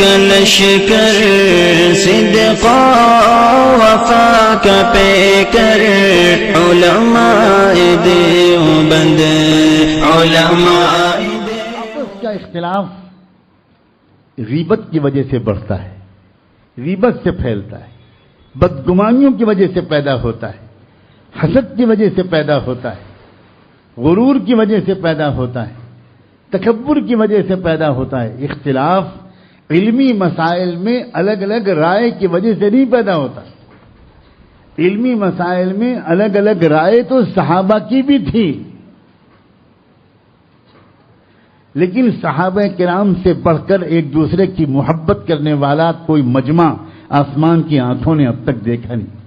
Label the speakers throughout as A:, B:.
A: لشکر صدق وفا کا پیکر علماء دیوبند علماء
B: آپس کا اختلاف غیبت کی وجہ سے بڑھتا ہے، غیبت سے پھیلتا ہے، بدگمانیوں کی وجہ سے پیدا ہوتا ہے، حسد کی وجہ سے پیدا ہوتا ہے، غرور کی وجہ سے پیدا ہوتا ہے، تکبر کی وجہ سے پیدا ہوتا ہے۔ اختلاف علمی مسائل میں الگ الگ رائے کی وجہ سے نہیں پیدا ہوتا۔ علمی مسائل میں الگ الگ رائے تو صحابہ کی بھی تھی، لیکن صحابہ کرام سے بڑھ کر ایک دوسرے کی محبت کرنے والا کوئی مجمع آسمان کی آنکھوں نے اب تک دیکھا نہیں۔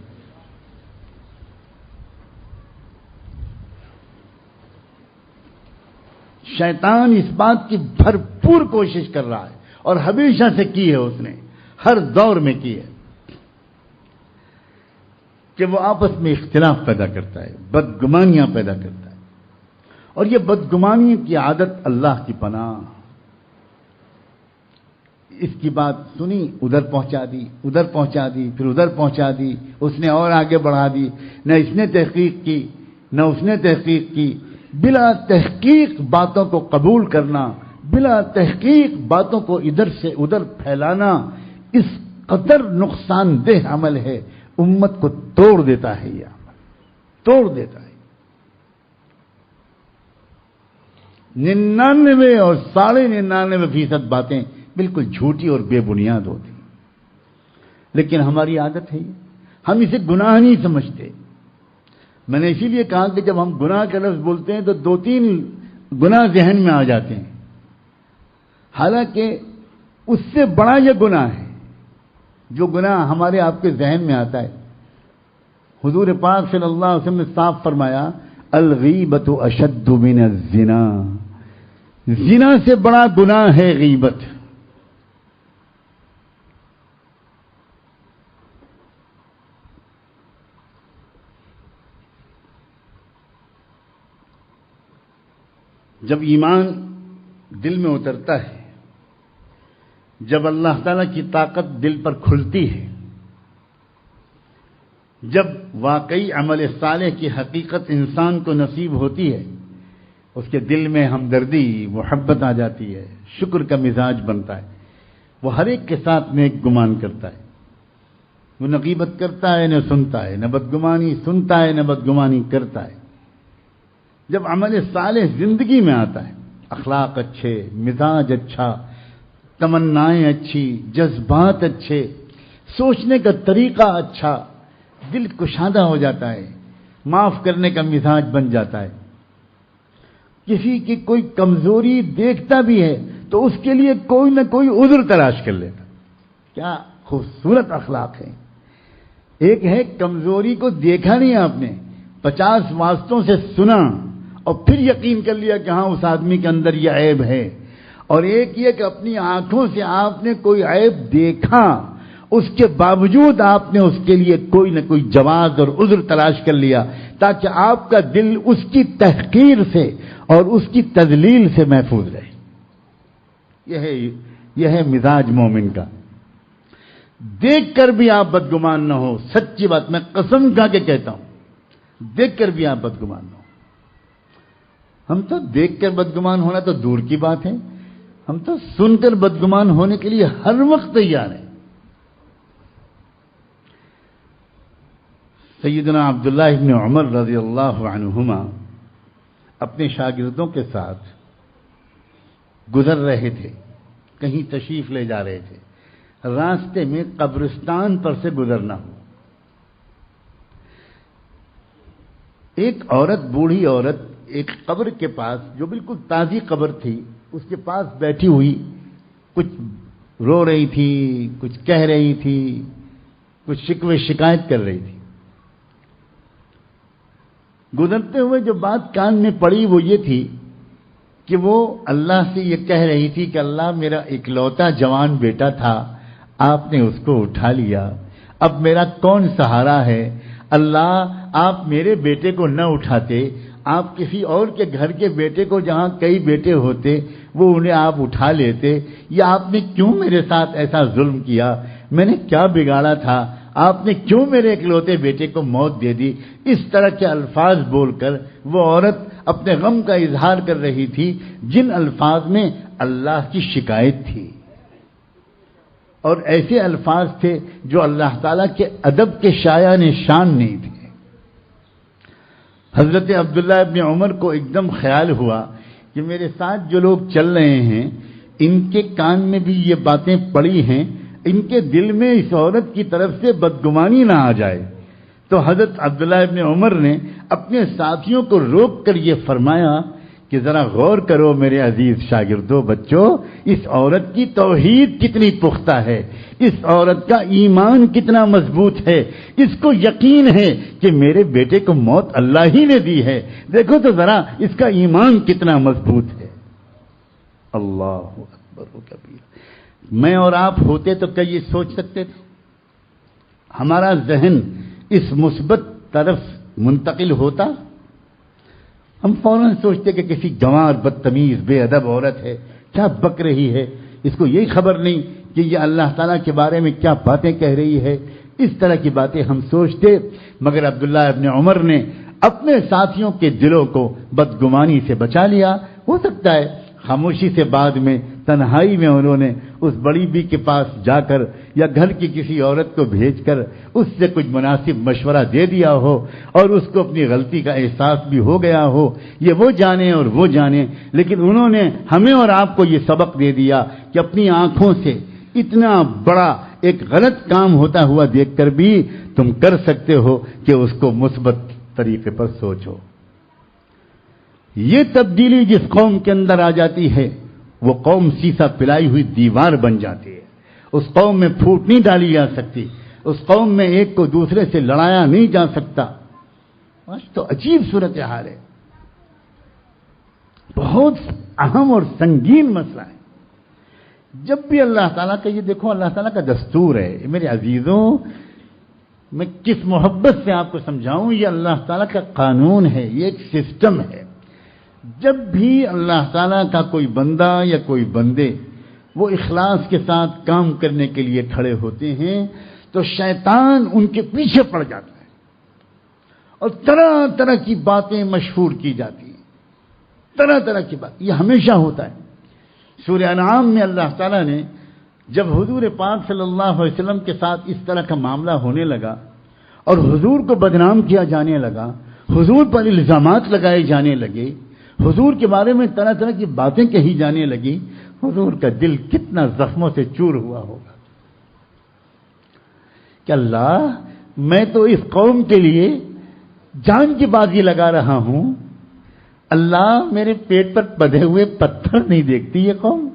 B: شیطان اس بات کی بھرپور کوشش کر رہا ہے اور ہمیشہ سے کی ہے، اس نے ہر دور میں کی ہے کہ وہ آپس میں اختلاف پیدا کرتا ہے، بدگمانیاں پیدا کرتا ہے، اور یہ بدگمانی کی عادت اللہ کی پناہ۔ اس کی بات سنی، ادھر پہنچا دی، ادھر پہنچا دی، پھر ادھر پہنچا دی، اس نے اور آگے بڑھا دی، نہ اس نے تحقیق کی نہ اس نے تحقیق کی۔ بلا تحقیق باتوں کو قبول کرنا، بلا تحقیق باتوں کو ادھر سے ادھر پھیلانا اس قدر نقصان دہ عمل ہے، امت کو توڑ دیتا ہے، یہ عمل توڑ دیتا ہے۔ 99 اور 99.5% باتیں بالکل جھوٹی اور بے بنیاد ہوتی، لیکن ہماری عادت ہے یہ، ہم اسے گناہ نہیں سمجھتے۔ میں نے اسی لیے کہا کہ جب ہم گناہ کا لفظ بولتے ہیں تو 2-3 گناہ ذہن میں آ جاتے ہیں، حالانکہ اس سے بڑا یہ گناہ ہے جو گناہ ہمارے آپ کے ذہن میں آتا ہے۔ حضور پاک صلی اللہ علیہ وسلم نے صاف فرمایا، الغیبت اشد من الزنا، زنا سے بڑا گناہ ہے غیبت۔ جب ایمان دل میں اترتا ہے، جب اللہ تعالیٰ کی طاقت دل پر کھلتی ہے، جب واقعی عمل صالح کی حقیقت انسان کو نصیب ہوتی ہے، اس کے دل میں ہمدردی، محبت آ جاتی ہے، شکر کا مزاج بنتا ہے، وہ ہر ایک کے ساتھ نیک گمان کرتا ہے، وہ نہ غیبت کرتا ہے نہ سنتا ہے، نہ بدگمانی سنتا ہے نہ بدگمانی کرتا ہے۔ جب عمل صالح زندگی میں آتا ہے، اخلاق اچھے، مزاج اچھا، تمنائیں اچھی، جذبات اچھے، سوچنے کا طریقہ اچھا، دل کشادہ ہو جاتا ہے، معاف کرنے کا مزاج بن جاتا ہے۔ کسی کی کوئی کمزوری دیکھتا بھی ہے تو اس کے لیے کوئی نہ کوئی عذر تلاش کر لیتا۔ کیا خوبصورت اخلاق ہے! ایک ہے کمزوری کو دیکھا نہیں آپ نے، 50 واسطوں سے سنا اور پھر یقین کر لیا کہ ہاں اس آدمی کے اندر یہ عیب ہے، اور ایک یہ کہ اپنی آنکھوں سے آپ نے کوئی عیب دیکھا، اس کے باوجود آپ نے اس کے لیے کوئی نہ کوئی جواز اور عذر تلاش کر لیا تاکہ آپ کا دل اس کی تحقیر سے اور اس کی تذلیل سے محفوظ رہے۔ یہ ہے مزاج مومن کا۔ دیکھ کر بھی آپ بدگمان نہ ہو، سچی بات میں قسم کھا کے کہتا ہوں، دیکھ کر بھی آپ بدگمان نہ ہو۔ ہم تو دیکھ کر بدگمان ہونا تو دور کی بات ہے، ہم تو سن کر بدگمان ہونے کے لیے ہر وقت تیار ہیں۔ سیدنا عبداللہ ابن عمر رضی اللہ عنہما اپنے شاگردوں کے ساتھ گزر رہے تھے، کہیں تشریف لے جا رہے تھے، راستے میں قبرستان پر سے گزرنا ہو۔ ایک عورت، بوڑھی عورت، ایک قبر کے پاس جو بالکل تازی قبر تھی اس کے پاس بیٹھی ہوئی کچھ رو رہی تھی، کچھ کہہ رہی تھی، کچھ شکوے شکایت کر رہی تھی۔ گزرتے ہوئے جو بات کان میں پڑی وہ یہ تھی کہ وہ اللہ سے یہ کہہ رہی تھی کہ اللہ، میرا اکلوتا جوان بیٹا تھا، آپ نے اس کو اٹھا لیا، اب میرا کون سہارا ہے؟ اللہ، آپ میرے بیٹے کو نہ اٹھاتے، آپ کسی اور کے گھر کے بیٹے کو، جہاں کئی بیٹے ہوتے، وہ انہیں آپ اٹھا لیتے، یا آپ نے کیوں میرے ساتھ ایسا ظلم کیا، میں نے کیا بگاڑا تھا، آپ نے کیوں میرے اکلوتے بیٹے کو موت دے دی، اس طرح کے الفاظ بول کر وہ عورت اپنے غم کا اظہار کر رہی تھی، جن الفاظ میں اللہ کی شکایت تھی، اور ایسے الفاظ تھے جو اللہ تعالیٰ کے ادب کے شایان شان نہیں تھے۔ حضرت عبداللہ ابن عمر کو ایک دم خیال ہوا کہ میرے ساتھ جو لوگ چل رہے ہیں، ان کے کان میں بھی یہ باتیں پڑی ہیں، ان کے دل میں اس عورت کی طرف سے بدگمانی نہ آ جائے۔ تو حضرت عبداللہ ابن عمر نے اپنے ساتھیوں کو روک کر یہ فرمایا کہ ذرا غور کرو میرے عزیز شاگردوں، بچوں، اس عورت کی توحید کتنی پختہ ہے، اس عورت کا ایمان کتنا مضبوط ہے، اس کو یقین ہے کہ میرے بیٹے کو موت اللہ ہی نے دی ہے، دیکھو تو ذرا اس کا ایمان کتنا مضبوط ہے۔ اللہ اکبر و کبیر۔ میں اور آپ ہوتے تو کیا یہ سوچ سکتے تھے؟ ہمارا ذہن اس مثبت طرف منتقل ہوتا؟ ہم فوراً سوچتے کہ کسی گنوار، بدتمیز، بے ادب عورت ہے، کیا بک رہی ہے، اس کو یہی خبر نہیں کہ یہ اللہ تعالیٰ کے بارے میں کیا باتیں کہہ رہی ہے، اس طرح کی باتیں ہم سوچتے۔ مگر عبداللہ ابن عمر نے اپنے ساتھیوں کے دلوں کو بدگمانی سے بچا لیا۔ ہو سکتا ہے خاموشی سے بعد میں تنہائی میں انہوں نے اس بڑی بی کے پاس جا کر یا گھر کی کسی عورت کو بھیج کر اس سے کچھ مناسب مشورہ دے دیا ہو اور اس کو اپنی غلطی کا احساس بھی ہو گیا ہو، یہ وہ جانے اور وہ جانے، لیکن انہوں نے ہمیں اور آپ کو یہ سبق دے دیا کہ اپنی آنکھوں سے اتنا بڑا ایک غلط کام ہوتا ہوا دیکھ کر بھی تم کر سکتے ہو کہ اس کو مثبت طریقے پر سوچو۔ یہ تبدیلی جس قوم کے اندر آ جاتی ہے، وہ قوم سیسا پلائی ہوئی دیوار بن جاتی ہے۔ اس قوم میں پھوٹ نہیں ڈالی جا سکتی، اس قوم میں ایک کو دوسرے سے لڑایا نہیں جا سکتا۔ آج تو عجیب صورتحال ہے، بہت اہم اور سنگین مسئلہ ہے۔ جب بھی اللہ تعالیٰ کا، یہ دیکھو اللہ تعالیٰ کا دستور ہے میرے عزیزوں، میں کس محبت سے آپ کو سمجھاؤں، یہ اللہ تعالیٰ کا قانون ہے، یہ ایک سسٹم ہے۔ جب بھی اللہ تعالیٰ کا کوئی بندہ یا کوئی بندے وہ اخلاص کے ساتھ کام کرنے کے لیے کھڑے ہوتے ہیں تو شیطان ان کے پیچھے پڑ جاتا ہے اور طرح طرح کی باتیں مشہور کی جاتی ہیں، طرح طرح کی بات، یہ ہمیشہ ہوتا ہے۔ سورہ انعام میں اللہ تعالیٰ نے جب حضور پاک صلی اللہ علیہ وسلم کے ساتھ اس طرح کا معاملہ ہونے لگا اور حضور کو بدنام کیا جانے لگا، حضور پر الزامات لگائے جانے لگے، حضور کے بارے میں طرح طرح کی باتیں کہی جانے لگی، حضور کا دل کتنا زخموں سے چور ہوا ہوگا کہ اللہ، میں تو اس قوم کے لیے جان کی بازی لگا رہا ہوں، اللہ میرے پیٹ پر پدے ہوئے پتھر نہیں دیکھتی یہ قوم،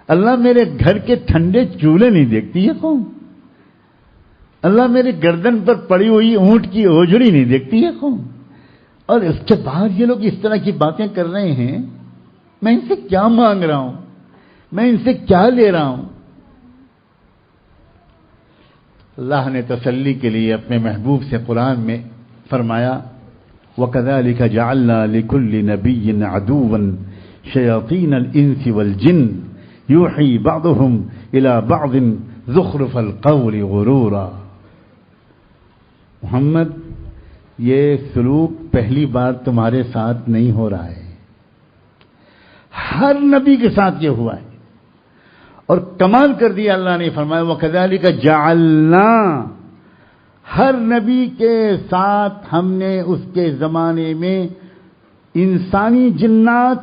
B: اللہ میرے گھر کے ٹھنڈے چولہے نہیں دیکھتی یہ قوم، اللہ میرے گردن پر پڑی ہوئی اونٹ کی اوجڑی نہیں دیکھتی یہ قوم، اور اس کے بعد یہ لوگ اس طرح کی باتیں کر رہے ہیں، میں ان سے کیا مانگ رہا ہوں، میں ان سے کیا لے رہا ہوں۔ اللہ نے تسلی کے لیے اپنے محبوب سے قرآن میں فرمایا وَكَذَلِكَ جَعَلْنَا لِكُلِّ نَبِيٍّ عَدُوًّا شَيَاطِينَ الْإِنسِ وَالْجِنِّ يُوحِي بَعْضُهُمْ إِلَى بَعْضٍ زُخْرُفَ الْقَوْلِ غُرُورًا۔ محمد، یہ سلوک پہلی بار تمہارے ساتھ نہیں ہو رہا ہے، ہر نبی کے ساتھ یہ ہوا ہے، اور کمال کر دیا اللہ نے، فرمایا وَكَذَلِكَ جَعَلْنَا، ہر نبی کے ساتھ ہم نے اس کے زمانے میں انسانی جنات،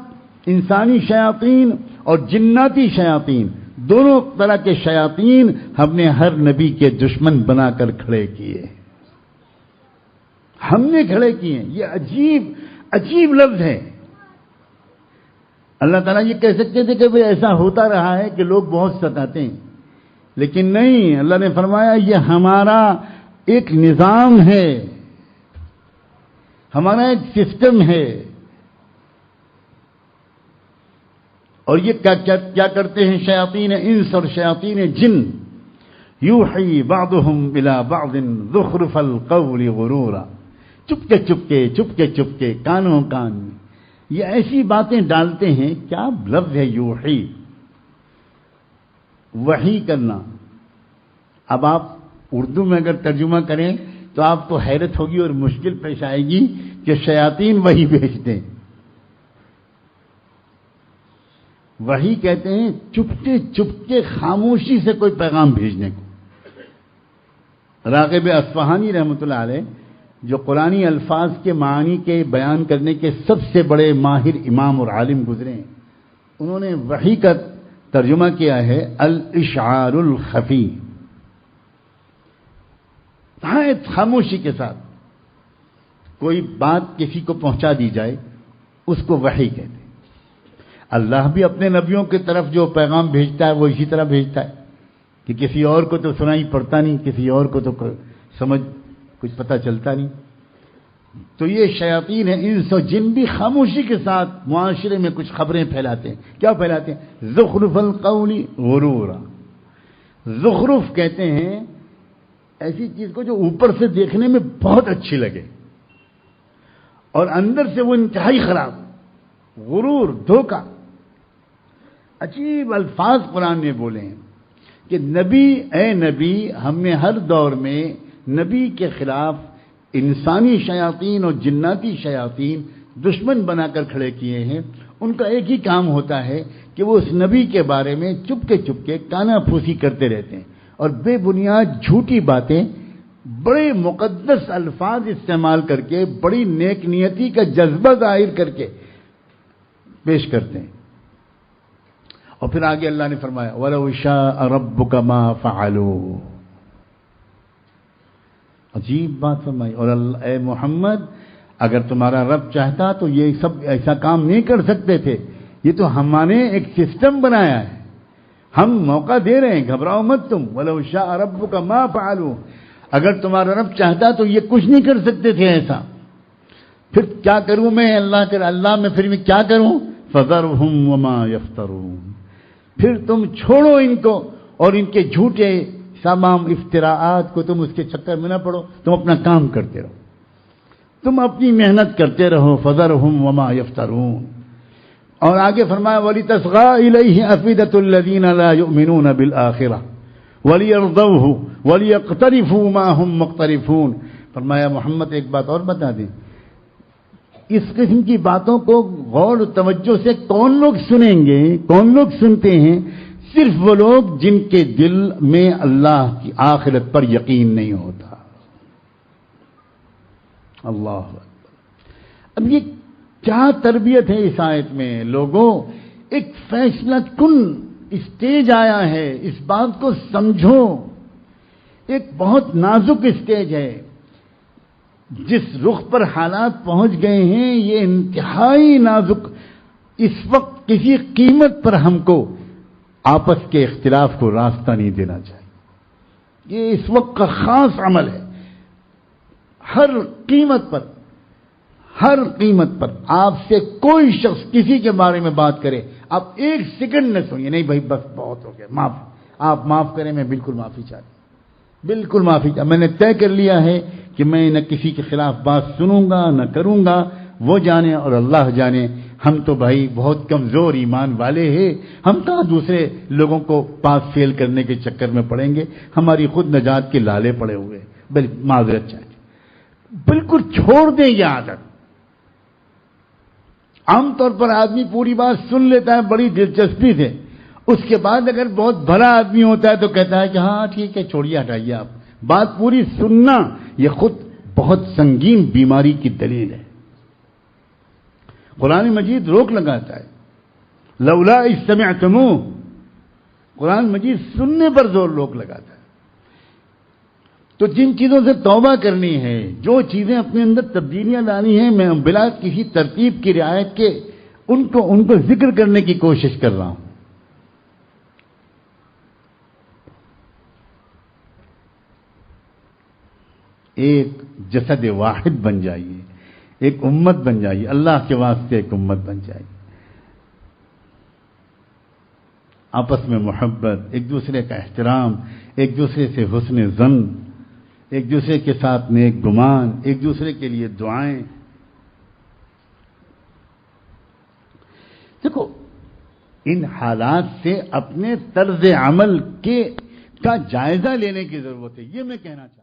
B: انسانی شیاطین اور جناتی شیاطین، دونوں طرح کے شیاطین ہم نے ہر نبی کے دشمن بنا کر کھڑے کیے، ہم نے کھڑے کیے ہیں۔ یہ عجیب عجیب لفظ ہے۔ اللہ تعالیٰ یہ کہہ سکتے تھے کہ بھئی ایسا ہوتا رہا ہے کہ لوگ بہت ستاتے ہیں، لیکن نہیں، اللہ نے فرمایا یہ ہمارا ایک نظام ہے، ہمارا ایک سسٹم ہے، اور یہ کیا کرتے ہیں شیاطین انس اور شیاطین جن، یوحی بعضهم الی بعض زخرف القول غرورا، چپکے کانوں کان میں یہ ایسی باتیں ڈالتے ہیں. کیا لفظ ہے یوحی، وحی کرنا. اب آپ اردو میں اگر ترجمہ کریں تو آپ کو حیرت ہوگی اور مشکل پیش آئے گی کہ شیاطین وحی بھیجتے ہیں. وحی کہتے ہیں چپکے خاموشی سے کوئی پیغام بھیجنے کو. راغب اصفہانی رحمۃ اللہ علیہ جو قرآنی الفاظ کے معانی کے بیان کرنے کے سب سے بڑے ماہر امام اور عالم گزرے ہیں، انہوں نے وحی کا ترجمہ کیا ہے الاشعار الخفی. خاموشی کے ساتھ کوئی بات کسی کو پہنچا دی جائے اس کو وحی کہتے ہیں. اللہ بھی اپنے نبیوں کی طرف جو پیغام بھیجتا ہے وہ اسی طرح بھیجتا ہے کہ کسی اور کو تو سنائی پڑتا نہیں، کسی اور کو تو سمجھ کچھ پتہ چلتا نہیں. تو یہ شیاطین ہیں، انس و جن بھی خاموشی کے ساتھ معاشرے میں کچھ خبریں پھیلاتے ہیں. کیا پھیلاتے ہیں؟ زخرف القول غرورا. زخرف کہتے ہیں ایسی چیز کو جو اوپر سے دیکھنے میں بہت اچھی لگے اور اندر سے وہ انتہائی خراب. غرور، دھوکہ. عجیب الفاظ قرآن نے بولے ہیں کہ نبی، اے نبی، ہم نے ہر دور میں نبی کے خلاف انسانی شیاطین اور جناتی شیاطین دشمن بنا کر کھڑے کیے ہیں. ان کا ایک ہی کام ہوتا ہے کہ وہ اس نبی کے بارے میں چپکے کانا پھوسی کرتے رہتے ہیں اور بے بنیاد جھوٹی باتیں بڑے مقدس الفاظ استعمال کر کے، بڑی نیک نیتی کا جذبہ ظاہر کر کے پیش کرتے ہیں. اور پھر آگے اللہ نے فرمایا وَلَوْ شَاءَ رَبُّكَ مَا فَعَلُوا. عجیب بات فرمائی. اور اے محمد، اگر تمہارا رب چاہتا تو یہ سب ایسا کام نہیں کر سکتے تھے. یہ تو ہم نے ایک سسٹم بنایا ہے، ہم موقع دے رہے ہیں، گھبراؤ مت تم. وَلَوْ شَاءَ رَبُّكَ مَا فَعَلُوا. اگر تمہارا رب چاہتا تو یہ کچھ نہیں کر سکتے تھے ایسا. پھر کیا کروں میں اللہ میں پھر میں کیا کروں؟ فَذَرْهُمْ وَمَا يَفْتَرُونَ. پھر تم چھوڑو ان کو اور ان کے جھوٹے تمام افتراءات کو، تم اس کے چکر میں نہ پڑو، تم اپنا کام کرتے رہو، تم اپنی محنت کرتے رہو. فَذَرْهُمْ وَمَا يَفْتَرُونَ. اور آگے فرمایا وَلِتَصْغَىٰ إِلَيْهِ أَفْئِدَةُ الَّذِينَ لَا يُؤْمِنُونَ بِالْآخِرَةِ وَلِيَرْضَوْهُ وَلِيَقْتَرِفُوا مَا هُمْ مُقْتَرِفُونَ. فرمایا محمد ایک بات اور بتا دیں، اس قسم کی باتوں کو غور و توجہ سے کون لوگ سنیں گے، کون لوگ سنتے ہیں؟ صرف وہ لوگ جن کے دل میں اللہ کی آخرت پر یقین نہیں ہوتا. اللہ اکبر. اب یہ کیا تربیت ہے اس آیت میں؟ لوگوں، ایک فیصلہ کن اسٹیج آیا ہے، اس بات کو سمجھو. ایک بہت نازک اسٹیج ہے. جس رخ پر حالات پہنچ گئے ہیں یہ انتہائی نازک. اس وقت کسی قیمت پر ہم کو آپس کے اختلاف کو راستہ نہیں دینا چاہیے. یہ اس وقت کا خاص عمل ہے. ہر قیمت پر آپ سے کوئی شخص کسی کے بارے میں بات کرے، آپ ایک سیکنڈ نہ سنیے. نہیں بھائی بس بہت ہو گیا، آپ معاف کریں، میں بالکل معافی چاہتا ہوں، بالکل معافی چاہتا. میں نے طے کر لیا ہے کہ میں نہ کسی کے خلاف بات سنوں گا نہ کروں گا. وہ جانے اور اللہ جانے. ہم تو بھائی بہت کمزور ایمان والے ہیں، ہم کہاں دوسرے لوگوں کو پاس فیل کرنے کے چکر میں پڑیں گے. ہماری خود نجات کے لالے پڑے ہوئے. معذرت چاہیے، بالکل چھوڑ دیں یہ عادت. عام طور پر آدمی پوری بات سن لیتا ہے بڑی دلچسپی سے، اس کے بعد اگر بہت بھلا آدمی ہوتا ہے تو کہتا ہے کہ ہاں ٹھیک ہے چھوڑیے ہٹائیے. آپ بات پوری سننا یہ خود بہت سنگین بیماری کی دلیل ہے. قرآن مجید روک لگاتا ہے لولا اذ سمعتموہ. قرآن مجید سننے پر زور روک لگاتا ہے. تو جن چیزوں سے توبہ کرنی ہے، جو چیزیں اپنے اندر تبدیلیاں لانی ہیں، میں بلا کسی ترتیب کی رعایت کے ان کو ذکر کرنے کی کوشش کر رہا ہوں. ایک جسد واحد بن جائیے، ایک امت بن جائیے، اللہ کے واسطے ایک امت بن جائیے. آپس میں محبت، ایک دوسرے کا احترام، ایک دوسرے سے حسن ظن، ایک دوسرے کے ساتھ نیک گمان، ایک دوسرے کے لیے دعائیں. دیکھو ان حالات سے اپنے طرز عمل کا جائزہ لینے کی ضرورت ہے، یہ میں کہنا چاہتا ہوں.